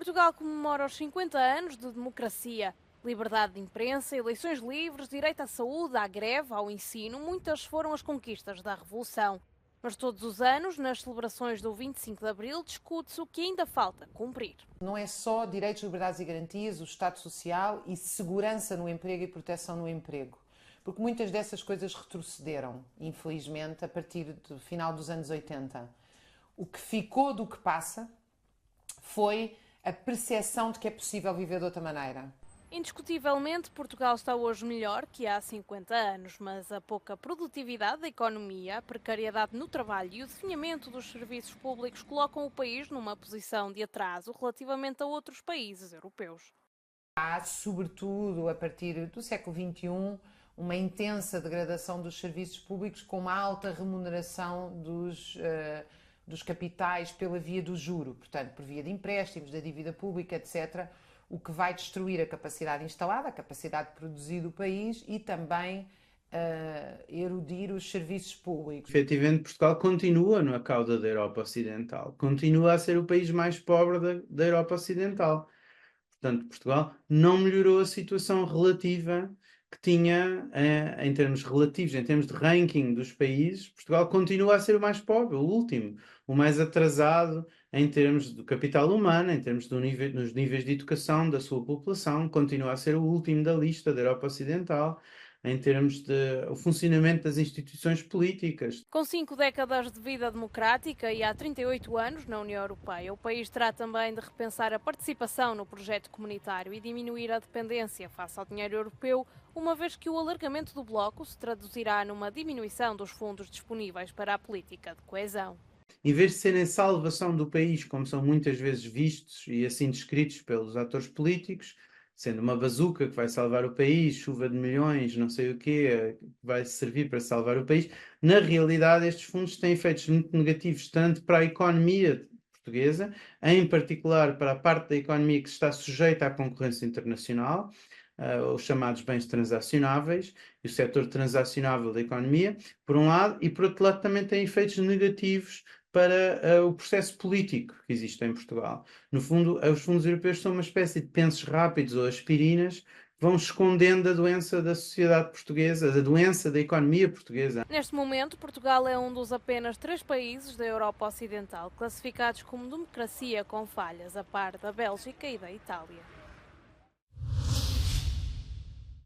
Portugal comemora os 50 anos de democracia. Liberdade de imprensa, eleições livres, direito à saúde, à greve, ao ensino, muitas foram as conquistas da Revolução. Mas todos os anos, nas celebrações do 25 de Abril, discute-se o que ainda falta cumprir. Não é só direitos, liberdades e garantias, o Estado Social e segurança no emprego e proteção no emprego. Porque muitas dessas coisas retrocederam, infelizmente, a partir do final dos anos 80. O que ficou do que passa foi a percepção de que é possível viver de outra maneira. Indiscutivelmente, Portugal está hoje melhor que há 50 anos, mas a pouca produtividade da economia, a precariedade no trabalho e o definhamento dos serviços públicos colocam o país numa posição de atraso relativamente a outros países europeus. Há, sobretudo a partir do século XXI, uma intensa degradação dos serviços públicos com uma alta remuneração dos capitais pela via do juro, portanto, por via de empréstimos, da dívida pública, etc., o que vai destruir a capacidade instalada, a capacidade de produzir do país e também erudir os serviços públicos. Efetivamente, Portugal continua na cauda da Europa Ocidental, continua a ser o país mais pobre da Europa Ocidental. Portanto, Portugal não melhorou a situação relativa que tinha em termos relativos, em termos de ranking dos países. Portugal continua a ser o mais pobre, o último, o mais atrasado em termos do capital humano, em termos nos níveis de educação da sua população, continua a ser o último da lista da Europa Ocidental em termos de o funcionamento das instituições políticas. Com 5 décadas de vida democrática e há 38 anos na União Europeia, o país terá também de repensar a participação no projeto comunitário e diminuir a dependência face ao dinheiro europeu, uma vez que o alargamento do bloco se traduzirá numa diminuição dos fundos disponíveis para a política de coesão. Em vez de serem salvação do país, como são muitas vezes vistos e assim descritos pelos atores políticos, sendo uma bazuca que vai salvar o país, chuva de milhões, não sei o quê, que vai servir para salvar o país, na realidade estes fundos têm efeitos muito negativos, tanto para a economia portuguesa, em particular para a parte da economia que está sujeita à concorrência internacional, os chamados bens transacionáveis, e o setor transacionável da economia, por um lado, e por outro lado também tem efeitos negativos para o processo político que existe em Portugal. No fundo, os fundos europeus são uma espécie de pensos rápidos ou aspirinas que vão escondendo a doença da sociedade portuguesa, a doença da economia portuguesa. Neste momento, Portugal é um dos apenas 3 países da Europa Ocidental classificados como democracia com falhas, a par da Bélgica e da Itália.